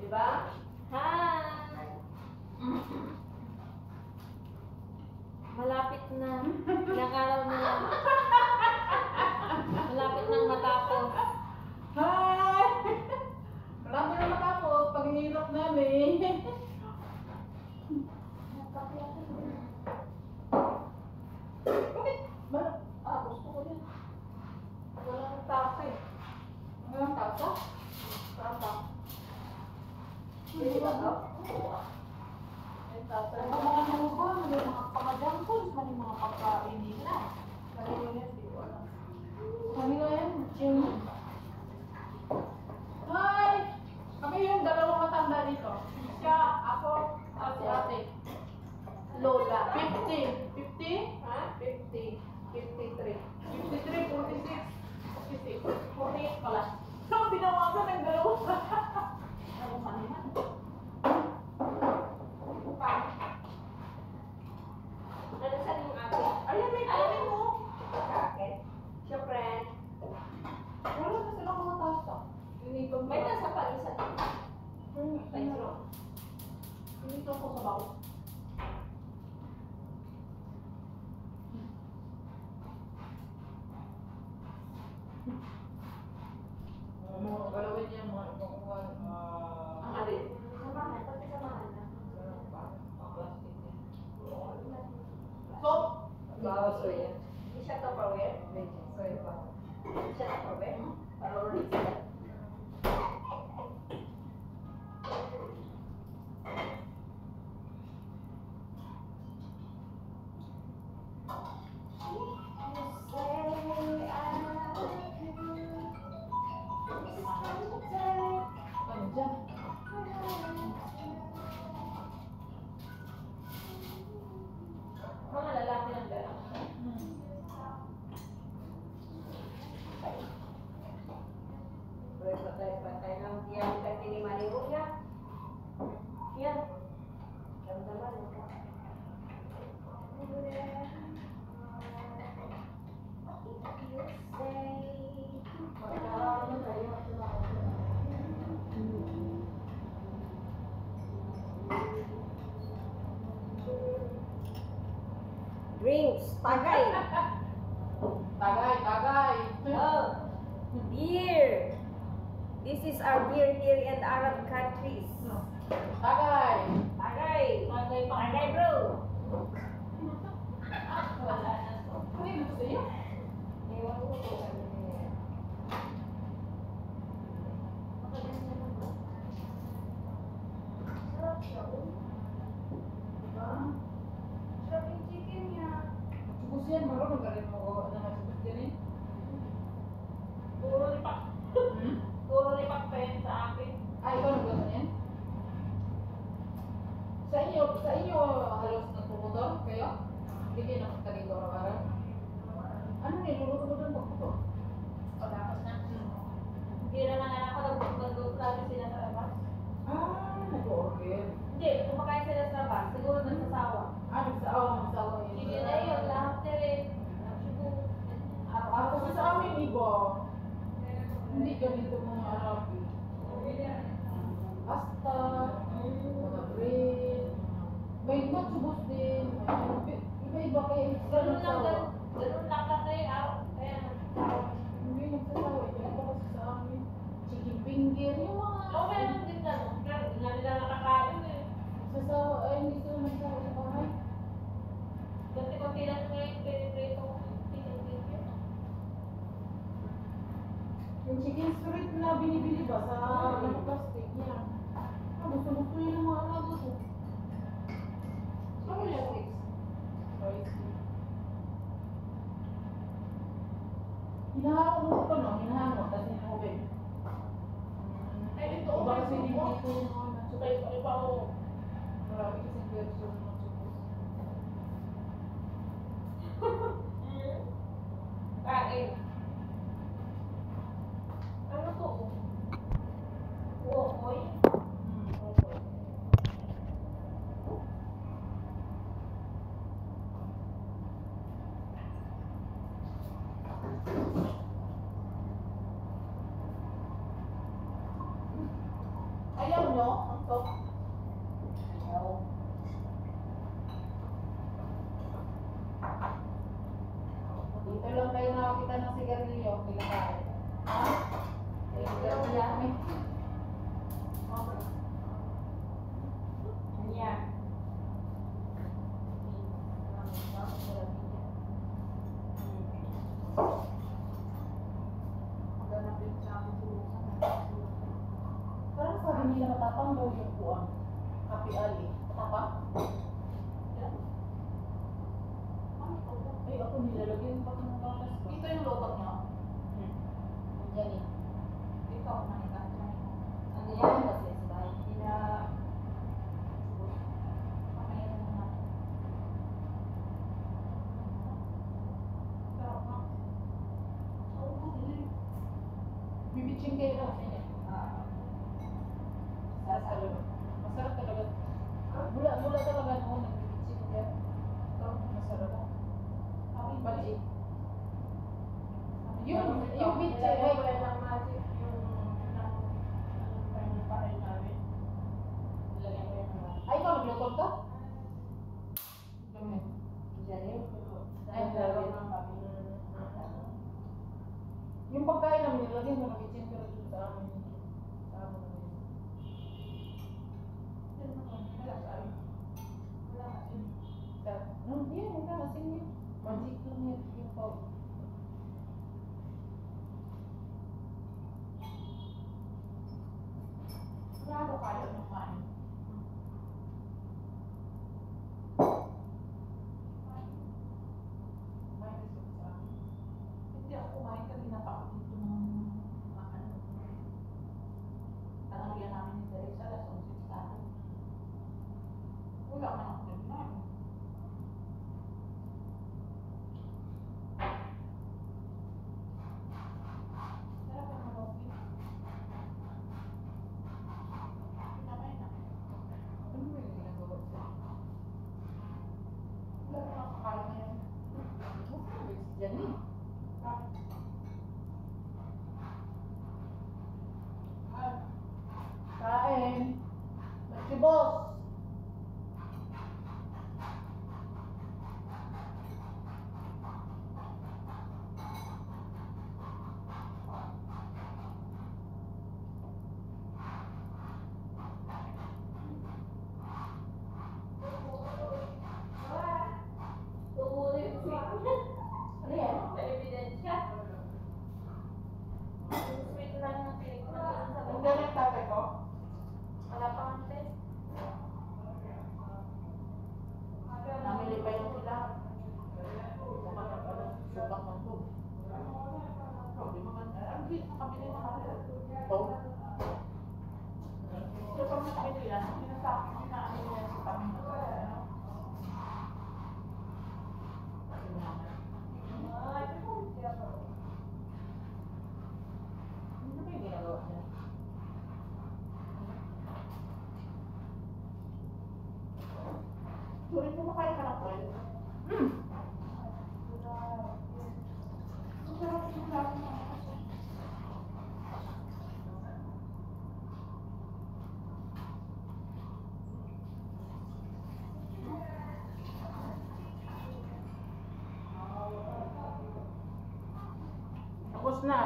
Diba? Hi! Malapit na. Ilang araw na lang. Malapit nang matapos. Hi! Marami na matapos. Paghihirap namin. Bakit? Gusto ko yan. Walang tasa eh. Walang tasa? Tasa. Hindi ba ito? May tasa. Ang mga ano ba? May mga pamadang foods, may mga pagkain nila. Kanino yan? Hindi ko alam. Kanino yan? Hi! Kami yung dalawang matanda dito. Siya, ako, at si ate. Lola. 50. 50? Ha? 50. 53. 53, 46. 46. 48 pala. So, binawasan ng dalawa. Ano sa naman? Ano sa yung ate? Ayan, may kanin mo. Sa akin. Siyempre. Wala na silang mga tasa. Initong May nasa pa isa. Initong ko sa bawo. Mga galawin niya mga ibang Ang alin? Samahan. Pagkasamahan na. plastic niya. So, bawas ko yan. Hindi siya Tupperware. Medyo, sorry pa. Hindi siya Tupperware. Para original. Ano dyan? Mga lalaki ng gano'n. Patay lang yan kasi ni Mariwo niya. Yan. Damdaman mo. Drinks, tagay. Tagay, tagay. Oh, beer. This is our beer here in Arab countries. Tagay. Tagay. Tagay pa. Tagay, bro. Wala na to. Kanino to sa'yo? Ewan ko kung ano yan. Sarap siya, oh. Diba? Sarap yung chicken niya. Subos yan, marunong ka rin magawa na masubos din eh. Puro lipak. Puro lipak pa yan sa akin. Ay, ikaw nagluto yan? Sa inyo halos nagpuputor kayo? Hindi kayo nakatagito araw-araw? Ano niluluto mo doon pagputo? Pagkakos na. Hindi naman ako nagpapagod lagi sila sa labas. Nag-order. Hindi, kumakain sila sa labas. Siguro nagsasawa. Nagsawa yun. Hindi na yun, lahat na rin. Siguro, Ako kasi sa amin, iba. Hindi ganito mga Arabi. Pasta, mga bread, may matsubos din. Iba-iba kayo. ganun lang kasi araw. Kaya, Hindi nagsasawa. Iba kasi sa amin. Chicken finger, yung mga... okay lang din na. Hindi na nila nakakain eh. Nagsasawa, ay hindi sila nagsasawa sa bahay. Kasi kung tilang ngayon, piniprito ko. Pinipinipin. Yung chicken street na binibili ba sa plastic, yan. Gusto-gusto yun ng mga Arabo ko. Ano yung fix? Hinahango mo pa, no? Hinahango, tapos hinahubig. Ay, ito. Iba kasi hindi dito yung mga Sukay pa iba ako. marami kasing version ng matsubos. Kain. Ano to? Wokoy? to. Dito lang tayo nakakita ng sigarilyo. Kinakain. Ha? Sigarilyo kami. Kanya. Ganapin sa akin siguro. Parang sabi nila matapang daw yung kuwang. Happy Ali. Matapang? Yan. Ay, ako nilalagyan pa ng gatas ko. Ito yung lobang niya. Diyan eh. Ikaw, nakita ko siya. Ano yan? Kasi sa bahay. Mamaya na naman. Sarap na. Bibitching kayo lang. Masarap talaga. Mula talaga noon. Nagbibitching kayo. Ito, masarap. Baji. Yung bitchin. Ay, Wala lang magic yung parin namin. Lagyan ko yung mga. ay, ikaw nagluto ka? Dami. Diyan yun. Ay, Dalawa lagyan. ng kami. Yung pagkain namin nilagyan mo ng bitchin pero dito sa amin. Sa amin. Wala sa amin. Wala asin. Yan, wala asin yun. Magic lang yan. Yung pau. Lalo kayo ng kain. Hindi ako kumain kanina pa ako dito ng mga ano. Tanghalian namin ni Teresa, alas 11 sa akin. Wala man ako nagnain. Sarap ang malaki. Kinakain na. Ano ba yung ginagawa siya? Wala na nakakain na yan. Diyan eh. Kain. Let's boss. Tumuloy yung Ano yan? sa ebidensya. Yung sweet lang ng pelikula sa Ang baba. galing tatay ko. Wala pa kang test. Namili pa yung sila. Baka na pala. Subak ng tub. Sabi mo man. Ang bilis na kabili na kami. Ito. So pag nakabili yan, sinasabi na ano yan sa kami. Ano ba yung ginagawa niya? Sulit mo makain ka ng oil. Masarap yung lasa ng aso. Tapos na.